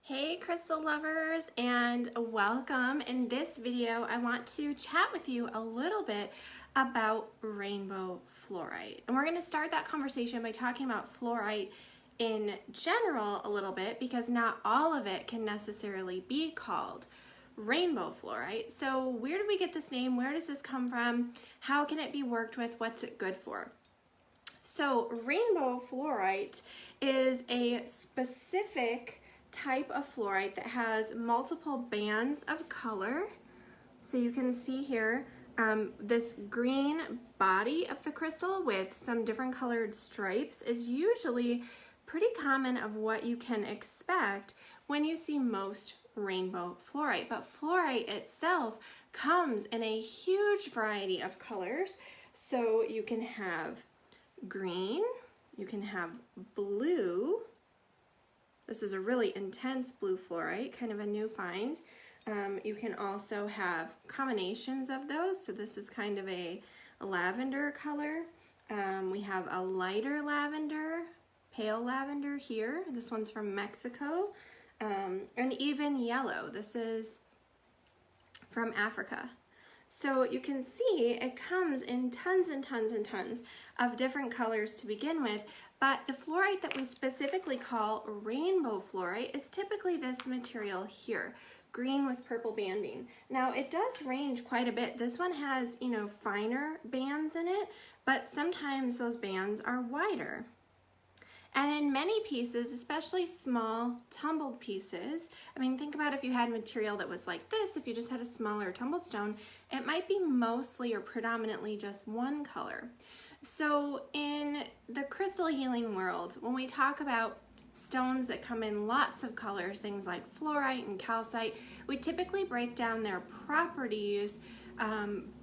Hey crystal lovers, and welcome. In this video I want to chat with you a little bit about rainbow fluorite, and we're going to start that conversation by talking about fluorite in general a little bit, because not all of it can necessarily be called rainbow fluorite. So where did we get this name? Where does this come from? How can it be worked with? What's it good for? So rainbow fluorite is a specific type of fluorite that has multiple bands of color. So you can see here this green body of the crystal with some different colored stripes is usually pretty common of what you can expect when you see most rainbow fluorite. But fluorite itself comes in a huge variety of colors. So you can have green, you can have blue. This is a really intense blue fluorite, kind of a new find. You can also have combinations of those. So this is kind of a lavender color. We have a lighter lavender, pale lavender here. This one's from Mexico. And even yellow. This is from Africa. So you can see it comes in tons and tons and tons of different colors to begin with, but the fluorite that we specifically call rainbow fluorite is typically this material here, green with purple banding. Now it does range quite a bit. This one has, finer bands in it, but sometimes those bands are wider. And in many pieces, especially small tumbled pieces, think about if you had material that was like this, if you just had a smaller tumbled stone, it might be mostly or predominantly just one color. So in the crystal healing world, when we talk about stones that come in lots of colors, things like fluorite and calcite, we typically break down their properties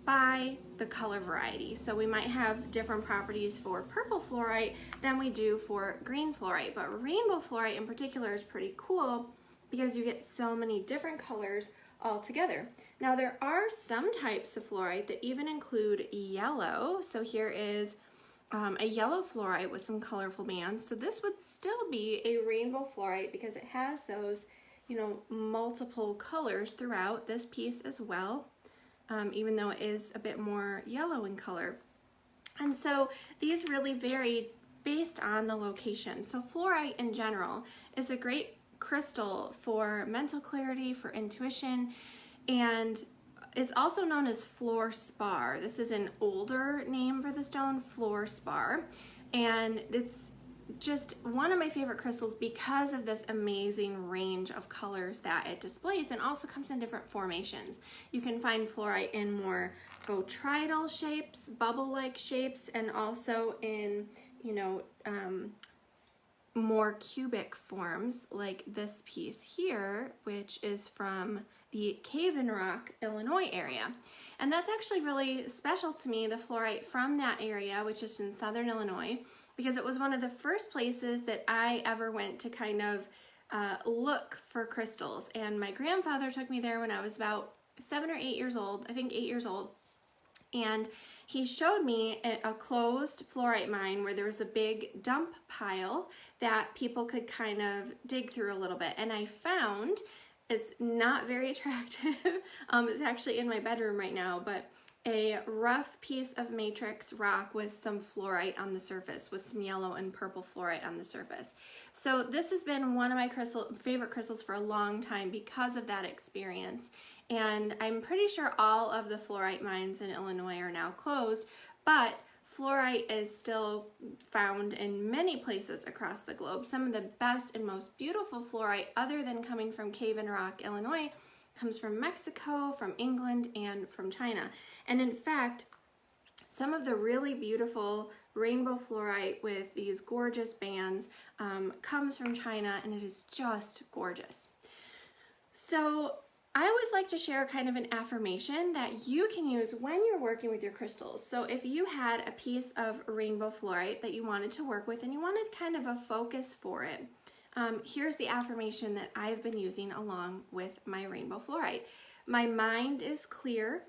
by the color variety. So we might have different properties for purple fluorite than we do for green fluorite, but rainbow fluorite in particular is pretty cool because you get so many different colors all together. Now there are some types of fluorite that even include yellow. So here is a yellow fluorite with some colorful bands. So this would still be a rainbow fluorite because it has those, multiple colors throughout this piece as well. Even though it is a bit more yellow in color. And so these really vary based on the location. So fluorite in general is a great crystal for mental clarity, for intuition, and is also known as fluorspar. This is an older name for the stone, fluorspar, and it's just one of my favorite crystals because of this amazing range of colors that it displays, and also comes in different formations. You can find fluorite in more botryoidal shapes, bubble-like shapes, and also in, more cubic forms like this piece here, which is from the Cave in Rock, Illinois area. And that's actually really special to me, the fluorite from that area, which is in southern Illinois, because it was one of the first places that I ever went to kind of look for crystals. And my grandfather took me there when I was about 7 or 8 years old, I think 8 years old. And he showed me a closed fluorite mine where there was a big dump pile that people could kind of dig through a little bit. And I found, it's not very attractive, it's actually in my bedroom right now, but a rough piece of matrix rock with some fluorite on the surface, with some yellow and purple fluorite on the surface. So this has been one of my favorite crystals for a long time because of that experience. And I'm pretty sure all of the fluorite mines in Illinois are now closed, but fluorite is still found in many places across the globe. Some of the best and most beautiful fluorite, other than coming from Cave in Rock, Illinois, comes from Mexico, from England, and from China. And in fact, some of the really beautiful rainbow fluorite with these gorgeous bands comes from China, and it is just gorgeous. So I always like to share kind of an affirmation that you can use when you're working with your crystals. So if you had a piece of rainbow fluorite that you wanted to work with and you wanted kind of a focus for it, here's the affirmation that I've been using along with my rainbow fluorite. My mind is clear,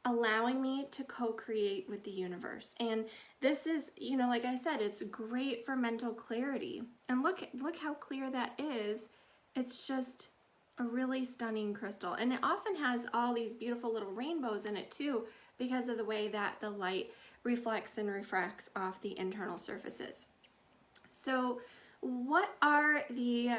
allowing me to co-create with the universe. And this is, like I said, it's great for mental clarity. And look how clear that is It's just a really stunning crystal, and it often has all these beautiful little rainbows in it too, because of the way that the light reflects and refracts off the internal surfaces. So what are the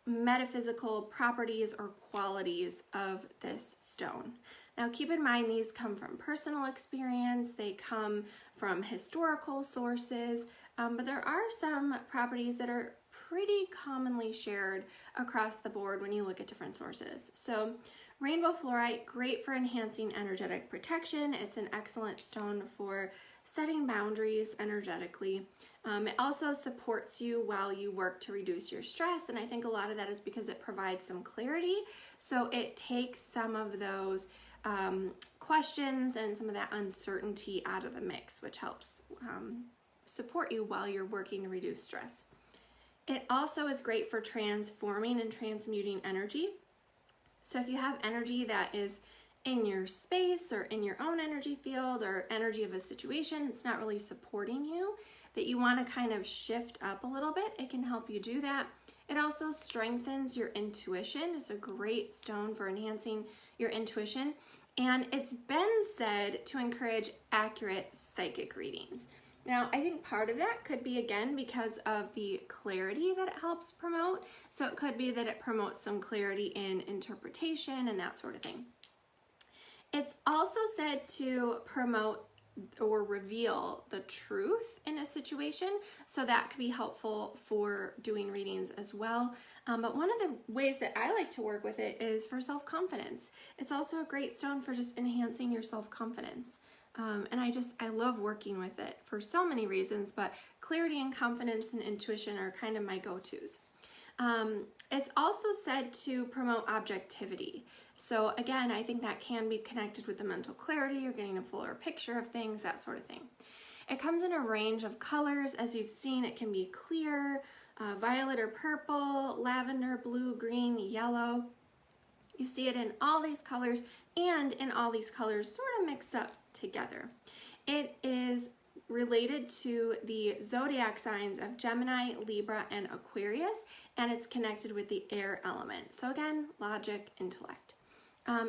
metaphysical properties or qualities of this stone? Now keep in mind, these come from personal experience, they come from historical sources, but there are some properties that are pretty commonly shared across the board when you look at different sources. So rainbow fluorite, great for enhancing energetic protection. It's an excellent stone for setting boundaries energetically. It also supports you while you work to reduce your stress, and I think a lot of that is because it provides some clarity. So it takes some of those questions and some of that uncertainty out of the mix, which helps support you while you're working to reduce stress. It also is great for transforming and transmuting energy. So if you have energy that is in your space or in your own energy field or energy of a situation that's not really supporting you, that you want to kind of shift up a little bit, it can help you do that. It also strengthens your intuition. It's a great stone for enhancing your intuition. And it's been said to encourage accurate psychic readings. Now, I think part of that could be, again, because of the clarity that it helps promote. So it could be that it promotes some clarity in interpretation and that sort of thing. It's also said to promote or reveal the truth in a situation, so that could be helpful for doing readings as well. But one of the ways that I like to work with it is for self-confidence. It's also a great stone for just enhancing your self-confidence. And I love working with it for so many reasons, but clarity and confidence and intuition are kind of my go-tos. It's also said to promote objectivity. So again, I think that can be connected with the mental clarity. You're getting a fuller picture of things, that sort of thing. It comes in a range of colors. As you've seen, it can be clear, violet or purple, lavender, blue, green, yellow. You see it in all these colors, and in all these colors sort of mixed up together. It is related to the zodiac signs of Gemini, Libra, and Aquarius, and it's connected with the air element. So again, logic, intellect.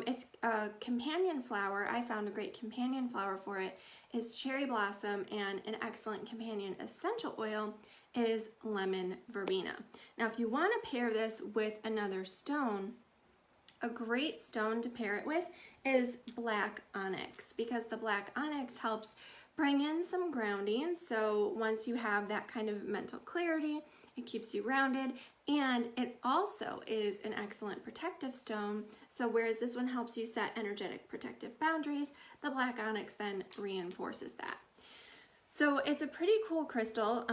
It's a companion flower. I found a great companion flower for it is cherry blossom, and an excellent companion essential oil is lemon verbena. Now, if you want to pair this with another stone, a great stone to pair it with is black onyx, because the black onyx helps bring in some grounding. So once you have that kind of mental clarity, it keeps you grounded, and it also is an excellent protective stone. So whereas this one helps you set energetic protective boundaries, the black onyx then reinforces that. So it's a pretty cool crystal.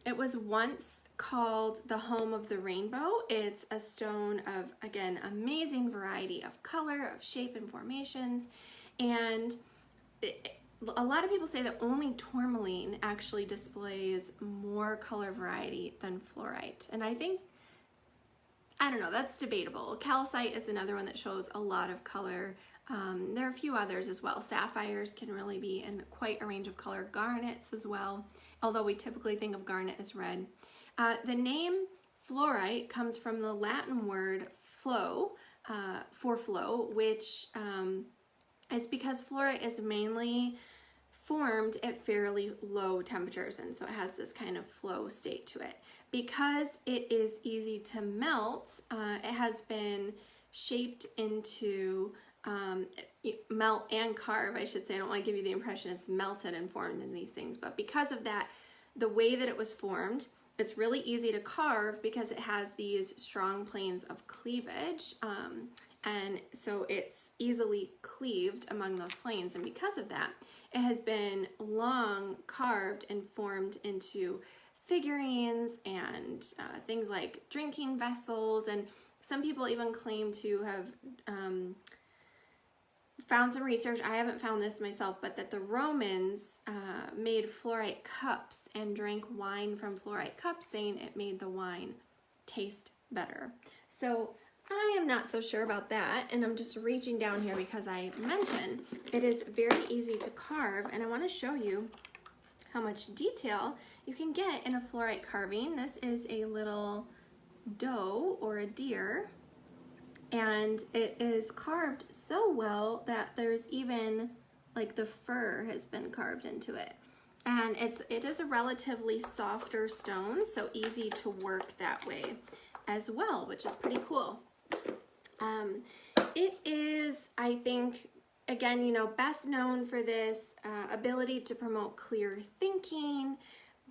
It was once called the home of the rainbow. It's a stone of, again, amazing variety of color, of shape and formations, and a lot of people say that only tourmaline actually displays more color variety than fluorite. And I think, I don't know, that's debatable. Calcite is another one that shows a lot of color. There are a few others as well. Sapphires can really be in quite a range of color. Garnets as well, although we typically think of garnet as red. The name fluorite comes from the Latin word flow, for flow, which is because fluorite is mainly formed at fairly low temperatures, and so it has this kind of flow state to it. Because it is easy to melt, it has been shaped into melt and carve, I should say. I don't want to give you the impression it's melted and formed in these things, but because of that, the way that it was formed, it's really easy to carve because it has these strong planes of cleavage, and so it's easily cleaved among those planes, and because of that, it has been long carved and formed into figurines and things like drinking vessels, and some people even claim to have found some research, I haven't found this myself, but that the Romans made fluorite cups and drank wine from fluorite cups, saying it made the wine taste better. So I am not so sure about that, and I'm just reaching down here because I mentioned it is very easy to carve, and I want to show you how much detail you can get in a fluorite carving. This is a little doe or a deer, and it is carved so well that there's even like the fur has been carved into it. And it is a relatively softer stone, so easy to work that way as well, which is pretty cool. It is, I think, again, you know, best known for this ability to promote clear thinking,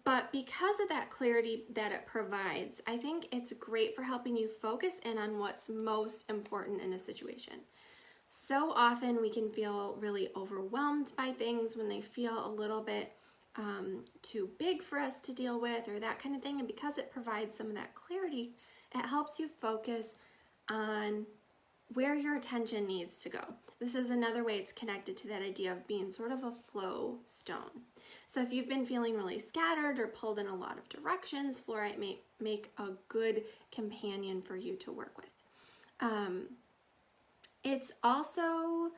but because of that clarity that it provides, I think it's great for helping you focus in on what's most important in a situation. So often we can feel really overwhelmed by things when they feel a little bit too big for us to deal with or that kind of thing. And because it provides some of that clarity, it helps you focus on where your attention needs to go. This is another way it's connected to that idea of being sort of a flow stone. So if you've been feeling really scattered or pulled in a lot of directions, fluorite may make a good companion for you to work with. It's also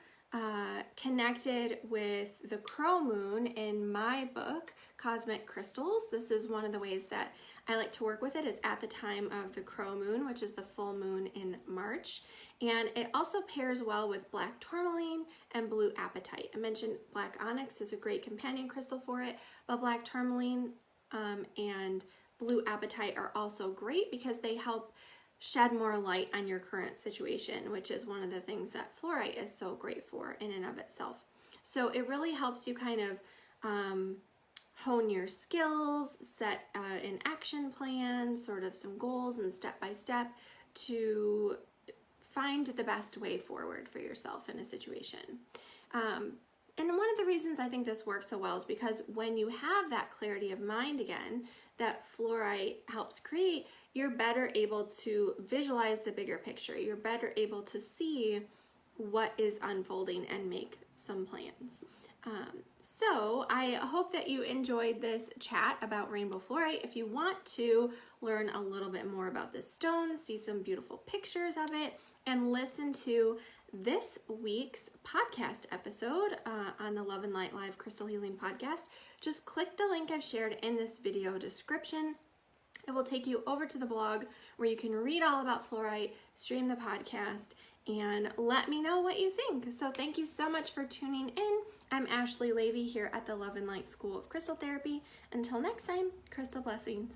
connected with the Crow Moon in my book, Cosmic Crystals. This is one of the ways that I like to work with it, is at the time of the Crow Moon, which is the full moon in March. And it also pairs well with black tourmaline and blue apatite. I mentioned black onyx is a great companion crystal for it, but black tourmaline and blue apatite are also great because they help shed more light on your current situation, which is one of the things that fluorite is so great for in and of itself. So it really helps you kind of hone your skills, set an action plan, sort of some goals and step-by-step to find the best way forward for yourself in a situation. And one of the reasons I think this works so well is because when you have that clarity of mind again, that fluorite helps create, you're better able to visualize the bigger picture. You're better able to see what is unfolding and make some plans. So I hope that you enjoyed this chat about rainbow fluorite. If you want to learn a little bit more about this stone, see some beautiful pictures of it, and listen to this week's podcast episode on the Love and Light Live Crystal Healing Podcast, just click the link I've shared in this video description. It will take you over to the blog where you can read all about fluorite, stream the podcast, and let me know what you think. So thank you so much for tuning in. I'm Ashley Lavey here at the Love and Light School of Crystal Therapy. Until next time, crystal blessings.